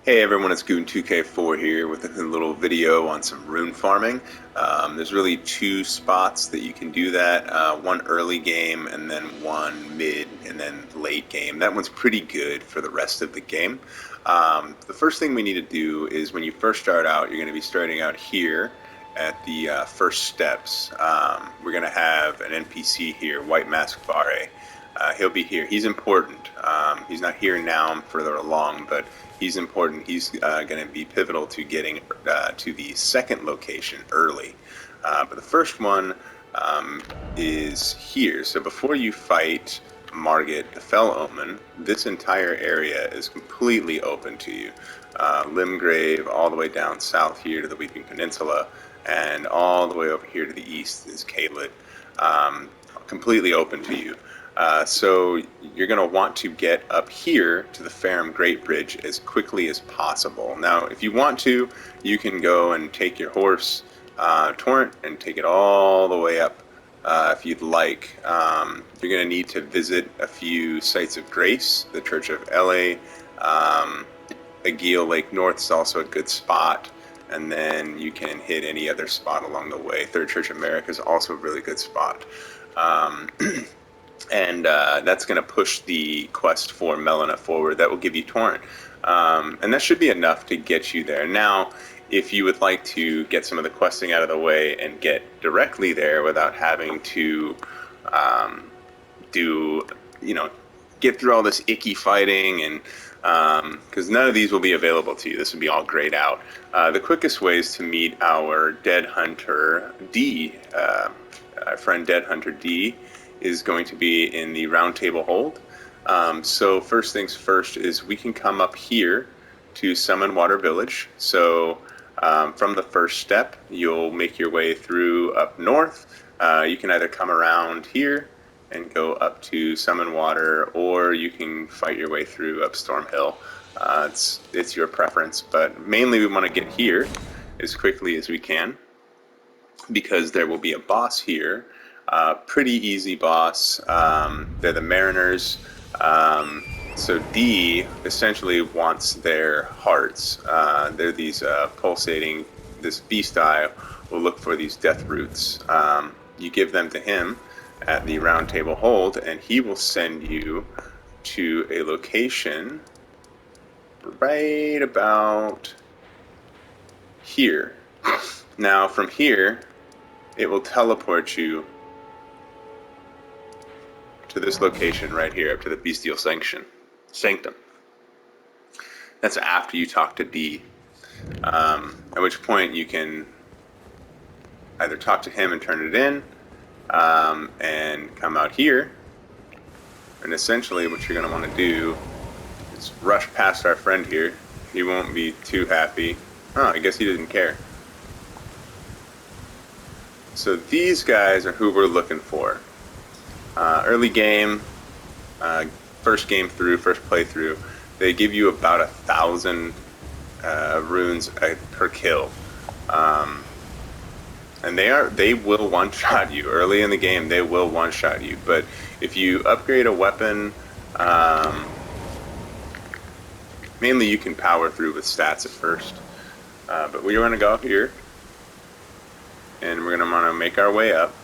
Hey everyone, it's Goon2K4 here with a little video on some rune farming. There's really two spots that you can do that, one early game and then one mid and then late game. That one's pretty good for the rest of the game. The first thing we need to do is when you first start out, you're going to be starting out here at the first steps. We're going to have an NPC here, White Mask Varre. He'll be here. He's important. He's not here now. I'm further along, but he's important. He's going to be pivotal to getting to the second location early. But the first one is here. So before you fight Margit, the Fell Omen, this entire area is completely open to you. Limgrave all the way down south here to the Weeping Peninsula, and all the way over here to the east is Caelid. Completely open to you. So you're going to want to get up here to the Farum Greatbridge as quickly as possible. Now, if you want to, you can go and take your horse, Torrent, and take it all the way up if you'd like. You're going to need to visit a few sites of grace. The Church of Ele, Aguil Lake North is also a good spot. And then you can hit any other spot along the way. Third Church of America is also a really good spot. And that's going to push the quest for Melina forward. That will give you Torrent. And that should be enough to get you there. Now, if you would like to get some of the questing out of the way and get directly there without having to get through all this icky fighting, and because none of these will be available to you. This will be all grayed out. The quickest way is to meet our Dead Hunter D. Our friend Dead Hunter D is going to be in the Round Table Hold. So first things first is we can come up here to Summon Water Village. So from the first step, you'll make your way through up north. You can either come around here and go up to Summon Water, or you can fight your way through up Storm Hill. It's your preference, but mainly we want to get here as quickly as we can, because there will be a boss here. Pretty easy boss. They're the Mariners. So D essentially wants their hearts. They're these pulsating, this beast eye will look for these death roots. You give them to him at the Round Table Hold, and he will send you to a location right about here. Now from here, it will teleport you to this location right here, up to the Bestial Sanctum. That's after you talk to D, at which point you can either talk to him and turn it in, and come out here, and essentially what you're going to want to do is rush past our friend here. He won't be too happy. Oh, I guess he didn't care. So these guys are who we're looking for. Early game, first playthrough, they give you about 1,000 runes per kill, and they will one-shot you early in the game. They will one-shot you, but if you upgrade a weapon, mainly you can power through with stats at first. But we're going to go here, and we're going to want to make our way up.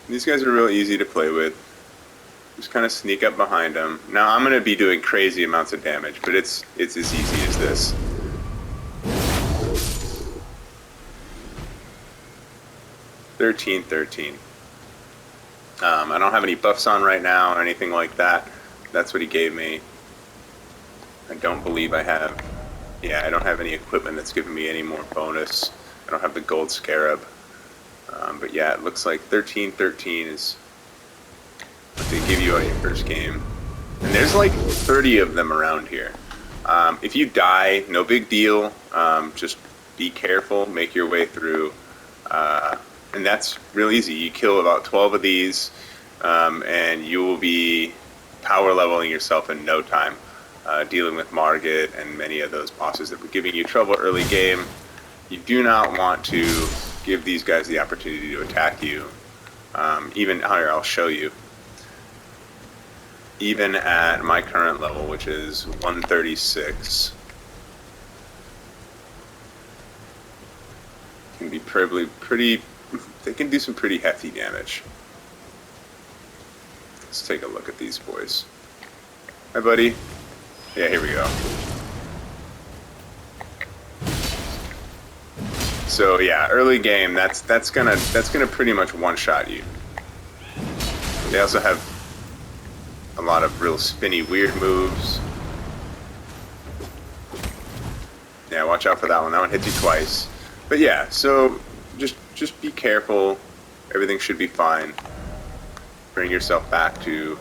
These guys are real easy to play with. Just kind of sneak up behind them. Now I'm going to be doing crazy amounts of damage, but it's as easy as this. $13. I don't have any buffs on right now or anything like that. That's what he gave me. I don't believe I have. Yeah, I don't have any equipment that's giving me any more bonus. I don't have the gold scarab. But yeah, it looks like 13 is what they give you on your first game. And there's like 30 of them around here. If you die, no big deal. Just be careful, make your way through. And that's real easy. You kill about 12 of these, and you will be power leveling yourself in no time. Dealing with Margit and many of those bosses that were giving you trouble early game. You do not want to give these guys the opportunity to attack you Even here, I'll show you. Even at my current level, which is 136, can be pretty. They can do some pretty hefty damage. Let's take a look at these boys. Hi, buddy. Yeah, here we go. So yeah, early game. That's gonna pretty much one-shot you. They also have a lot of real spinny, weird moves. Yeah, watch out for that one. That one hits you twice. But yeah, so just be careful. Everything should be fine. Bring yourself back to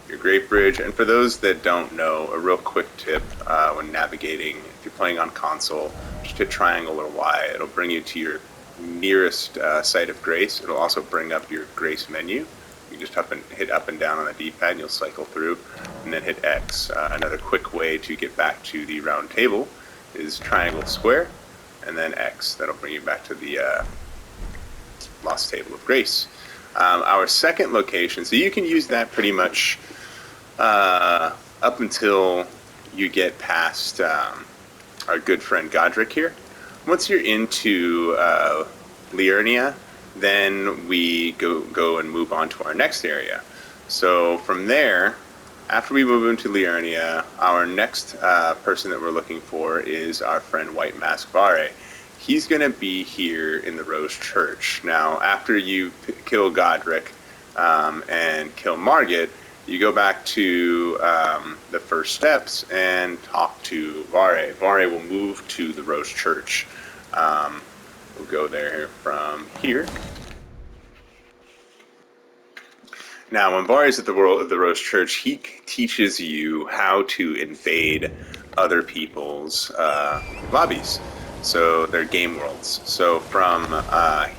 your Greatbridge. And for those that don't know, a real quick tip when navigating, if you're playing on console, just hit triangle or Y. It'll bring you to your nearest site of grace. It'll also bring up your grace menu. You just hit up and down on the D-pad and you'll cycle through, and then hit X. Another quick way to get back to the round table is triangle square, and then X. That'll bring you back to the Lost Table of Grace. Our second location, so you can use that pretty much up until you get past our good friend Godric here. Once you're into Liurnia, then we go and move on to our next area. So from there, after we move into Liurnia, our next person that we're looking for is our friend White Mask Varre. He's going to be here in the Rose Church. Now, after you kill Godric and kill Margit, you go back to the first steps and talk to Varre. Varre will move to the Rose Church. We'll go there from here. Now, when Varre's at the Rose Church, he teaches you how to invade other people's lobbies, so their game worlds. So from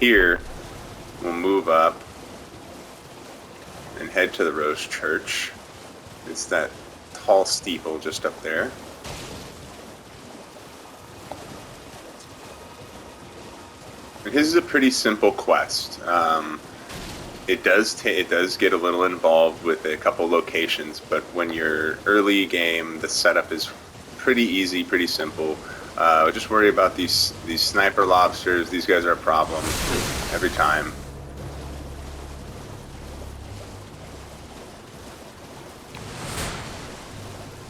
here, we'll move up and head to the Rose Church. It's that tall steeple just up there. And his is a pretty simple quest. It does get a little involved with a couple locations, but when you're early game, the setup is pretty easy, pretty simple. Just worry about these sniper lobsters. These guys are a problem every time.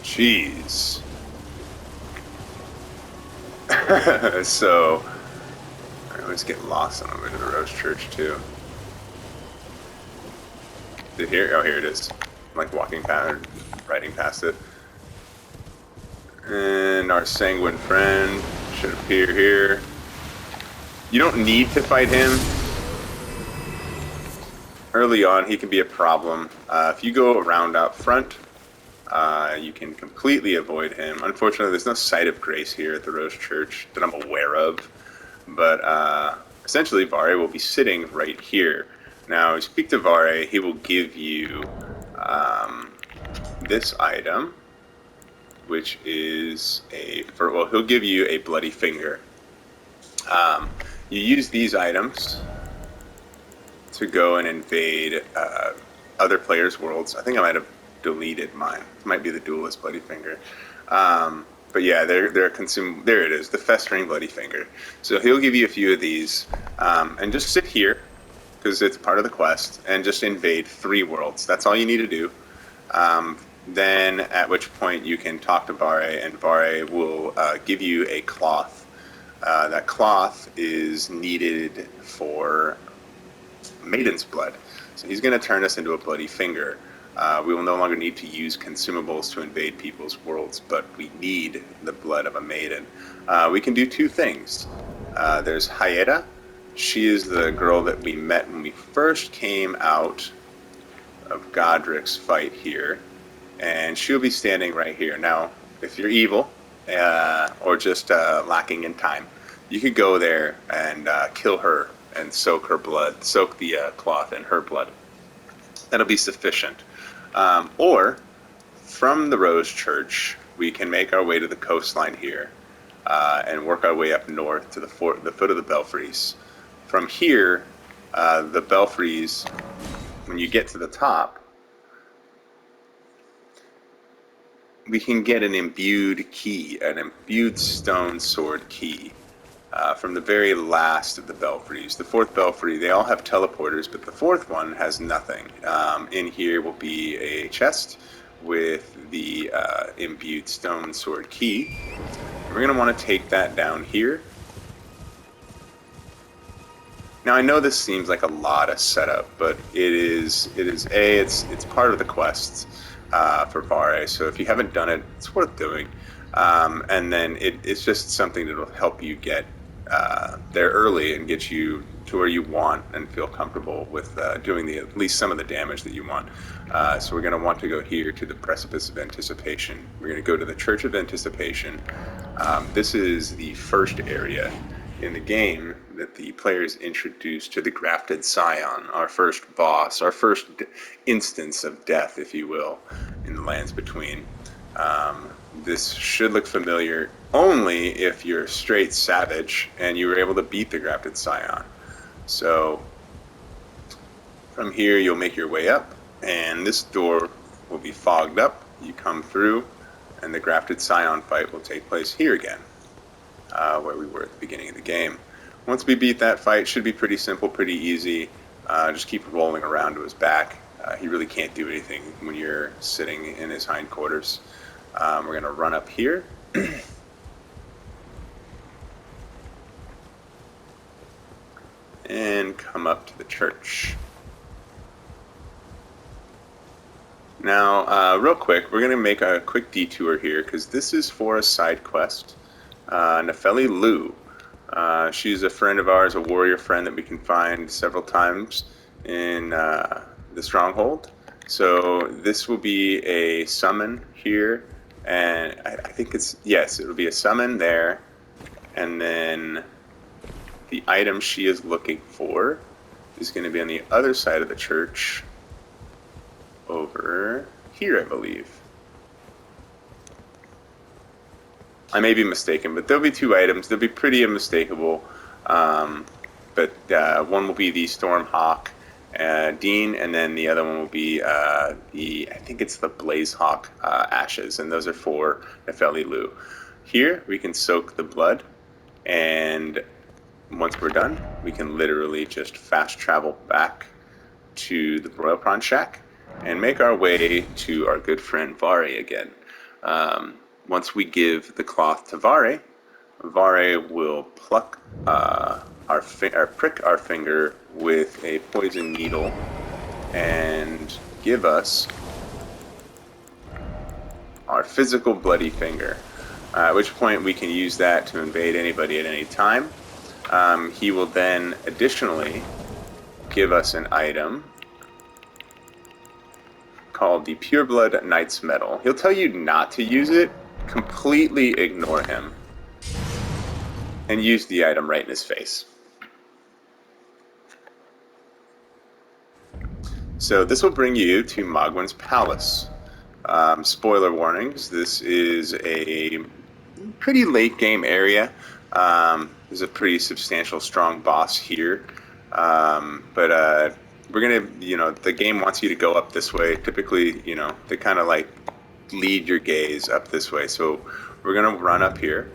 Jeez. So, I always get lost on the way to the Rose Church too. Here? Oh, here it is. I'm like walking past, riding past it. And our sanguine friend should appear here. You don't need to fight him. Early on, he can be a problem. If you go around out front, you can completely avoid him. Unfortunately, there's no site of grace here at the Rose Church that I'm aware of. But essentially, Varre will be sitting right here. Now, you speak to Varre, he will give you this item, which is he'll give you a bloody finger. You use these items to go and invade other players' worlds. I think I might have deleted mine. It might be the duelist bloody finger. But yeah, they're consumed. There it is, the festering bloody finger. So he'll give you a few of these, and just sit here, because it's part of the quest, and just invade 3 worlds. That's all you need to do. Then, at which point you can talk to Varre, and Varre will give you a cloth. That cloth is needed for Maiden's blood. So he's going to turn us into a bloody finger. We will no longer need to use consumables to invade people's worlds, but we need the blood of a maiden. We can do 2 things. There's Hayeda. She is the girl that we met when we first came out of Godric's fight here, and she'll be standing right here. Now, if you're evil, or just lacking in time, you could go there and kill her and soak her blood, soak the cloth in her blood. That'll be sufficient. Or, from the Rose Church, we can make our way to the coastline here and work our way up north to the foot of the Belfries. From here, the belfries, when you get to the top, we can get an imbued key, an imbued stone sword key. From the very last of the belfries. The fourth belfry, they all have teleporters, but the fourth one has nothing. In here will be a chest with the imbued stone sword key. And we're going to want to take that down here. Now I know this seems like a lot of setup, but it's part of the quest for Varre. So if you haven't done it, it's worth doing. And then it's just something that will help you get there early and get you to where you want and feel comfortable with doing at least some of the damage that you want. So we're going to want to go here to the Precipice of Anticipation. We're going to go to the Church of Anticipation. This is the first area in the game that the players introduced to the Grafted Scion, our first boss, our first instance of death, if you will, in the Lands Between. This should look familiar only if you're straight savage and you were able to beat the Grafted Scion. So from here you'll make your way up, and this door will be fogged up. You come through, and the Grafted Scion fight will take place here again. Where we were at the beginning of the game. Once we beat that fight, should be pretty simple, pretty easy. Just keep rolling around to his back. He really can't do anything when you're sitting in his hindquarters. We're going to run up here. And come up to the church. Now, real quick, we're going to make a quick detour here, because this is for a side quest. Nefeli Lu. She's a friend of ours, a warrior friend that we can find several times in the Stronghold. So this will be a summon here, and I think it'll be a summon there, and then the item she is looking for is going to be on the other side of the church, over here, I believe. I may be mistaken, but there'll be two items. They'll be pretty unmistakable. But one will be the Stormhawk Dean, and then the other one will be I think it's the Blazehawk Ashes, and those are for Nefeli Lu. Here, we can soak the blood, and once we're done, we can literally just fast travel back to the Royal Prawn Shack and make our way to our good friend Varre again. Once we give the cloth to Varre, Varre will pluck prick our finger with a poison needle and give us our physical bloody finger. At which point we can use that to invade anybody at any time. He will then additionally give us an item called the Pureblood Knight's Medal. He'll tell you not to use it. Completely ignore him and use the item right in his face. So this will bring you to Mohgwyn's palace. Spoiler warnings, this is a pretty late game area. There's a pretty substantial strong boss here. But we're gonna, the game wants you to go up this way. Typically, they kind of like lead your gaze up this way. So we're gonna run up here,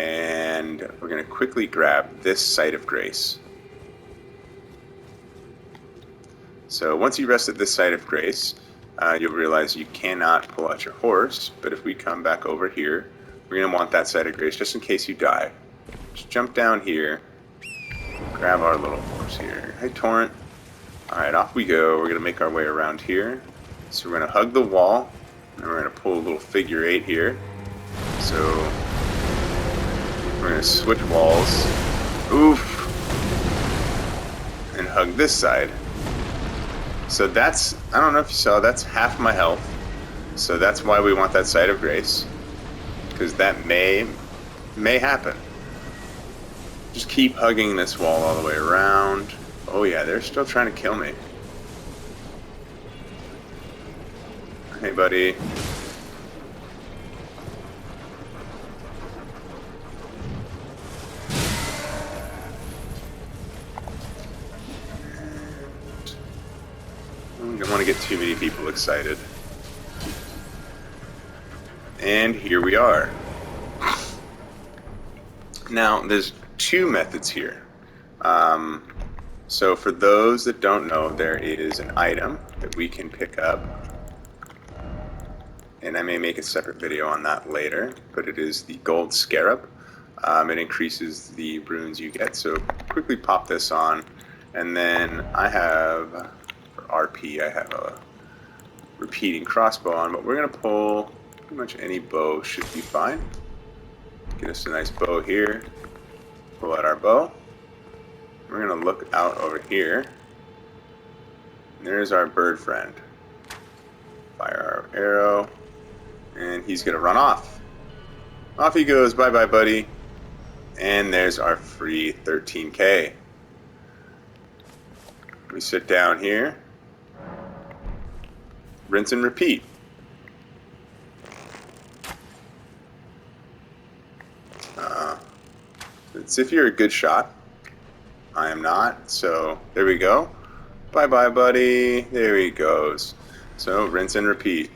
and we're gonna quickly grab this Site of Grace. So once you rest at this Site of Grace, you'll realize you cannot pull out your horse. But if we come back over here, we're gonna want that Site of Grace just in case you die. Just jump down here, grab our little horse here. Hey, Torrent. Alright, off we go. We're going to make our way around here. So we're going to hug the wall, and we're going to pull a little figure 8 here. So we're going to switch walls. Oof! And hug this side. So that's, I don't know if you saw, that's half my health. So that's why we want that Site of Grace. Because that may happen. Just keep hugging this wall all the way around. Oh yeah, they're still trying to kill me. Hey buddy. You don't want to get too many people excited. And here we are. Now, there's two methods here. So for those that don't know, there is an item that we can pick up. And I may make a separate video on that later, but it is the gold scarab. It increases the runes you get. So quickly pop this on. And then I have, for RP, I have a repeating crossbow on, but we're going to pull pretty much any bow should be fine. Get us a nice bow here. Pull out our bow. We're going to look out over here. And there's our bird friend. Fire our arrow. And he's going to run off. Off he goes. Bye-bye, buddy. And there's our free 13k. We sit down here. Rinse and repeat. It's if you're a good shot. I am not. So there we go. Bye-bye, buddy. There he goes. So rinse and repeat.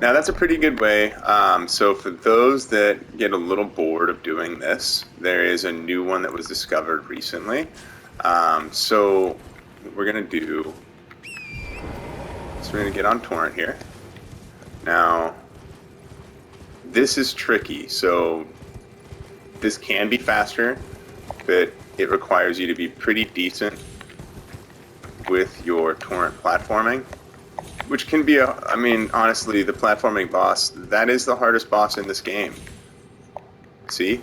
Now that's a pretty good way. So for those that get a little bored of doing this, there is a new one that was discovered recently. So what we're going to do is we're going to get on torrent here. Now this is tricky. So this can be faster, but it requires you to be pretty decent with your torrent platforming. Which can be I mean, honestly, the platforming boss, that is the hardest boss in this game. See?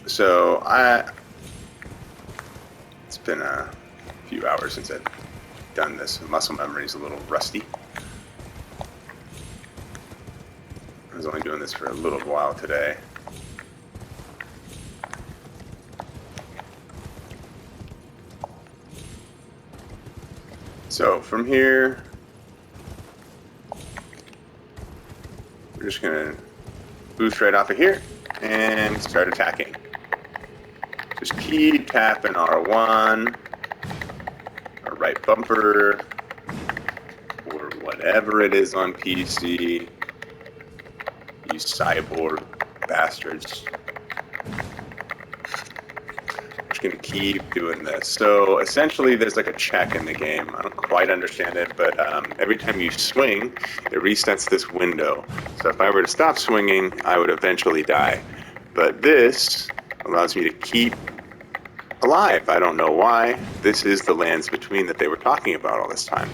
So, it's been a few hours since I've done this. Muscle memory's a little rusty. I was only doing this for a little while today. So from here, we're just going to boost right off of here and start attacking. Just keep tapping R1, or right bumper, or whatever it is on PC. You cyborg bastards. Going to keep doing this. So essentially there's like a check in the game. I don't quite understand it, but every time you swing, it resets this window. So if I were to stop swinging, I would eventually die. But this allows me to keep alive. I don't know why. This is the lands between that they were talking about all this time.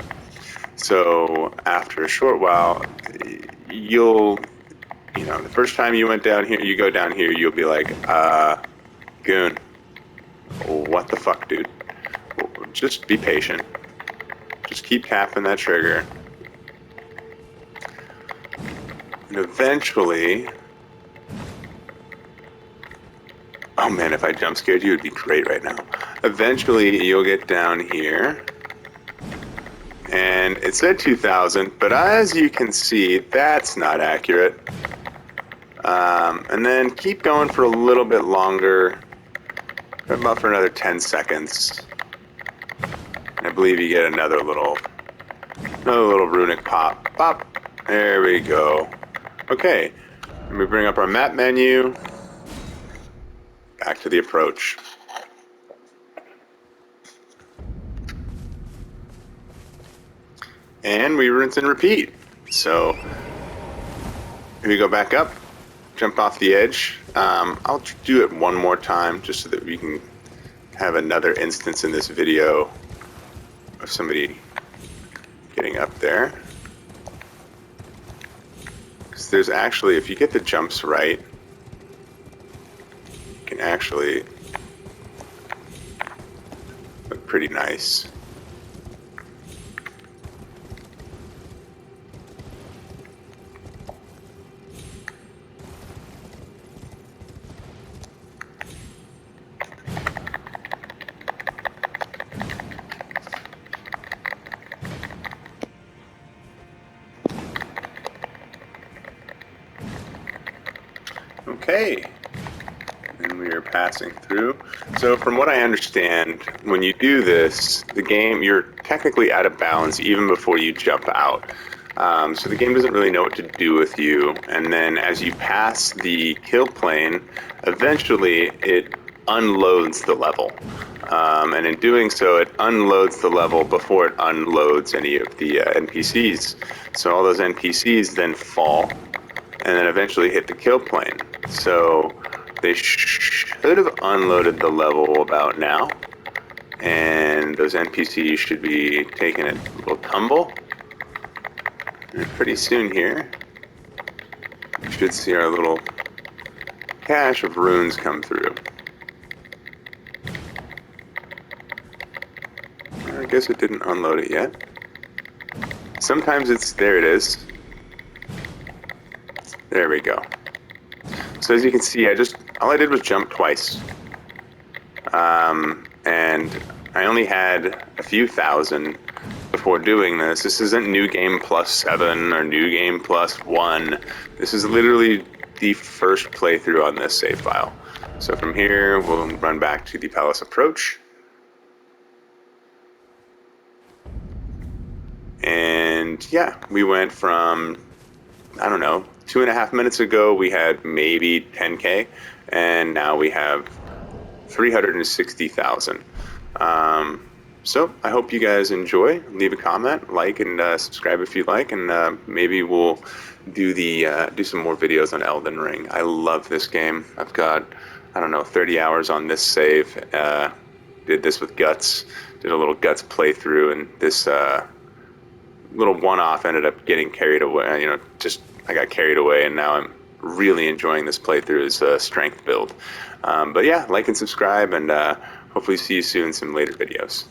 So after a short while, you'll, you know, the first time you went down here, you go down here, you'll be like, goon. What the fuck, dude? Just be patient. Just keep tapping that trigger. And eventually... Oh man, if I jump scared you, it'd be great right now. Eventually, you'll get down here. And it said 2,000, but as you can see, that's not accurate. And then keep going for a little bit longer. About for another 10 seconds. And I believe you get another little runic pop. Pop. There we go. Okay. Let me bring up our map menu. Back to the approach. And we rinse and repeat. So, if we go back up, jump off the edge. I'll do it one more time just so that we can have another instance in this video of somebody getting up there. Because there's actually, if you get the jumps right, you can actually look pretty nice. Okay, and we are passing through. So from what I understand, when you do this, the game, you're technically out of bounds even before you jump out. So the game doesn't really know what to do with you, and then as you pass the kill plane, eventually it unloads the level. And in doing so, it unloads the level before it unloads any of the NPCs. So all those NPCs then fall, and then eventually hit the kill plane. So they should have unloaded the level about now, and those NPCs should be taking a little tumble. And pretty soon here, we should see our little cache of runes come through. I guess it didn't unload it yet. Sometimes it's, there it is. There we go. So as you can see, all I did was jump twice. And I only had a few thousand before doing this. This isn't New Game Plus 7 or New Game Plus 1. This is literally the first playthrough on this save file. So from here, we'll run back to the Palace Approach. And yeah, we went from, I don't know, 2.5 minutes ago we had maybe 10K, and now we have 360,000. So I hope you guys enjoy. Leave a comment, like, and subscribe if you like, and maybe we'll do some more videos on Elden Ring. I love this game. I've got, I don't know, 30 hours on this save. Did this with Guts. Did a little Guts playthrough, and this little one-off ended up getting carried away. You know, I got carried away, and now I'm really enjoying this playthrough as a strength build. But yeah, like and subscribe, and hopefully see you soon in some later videos.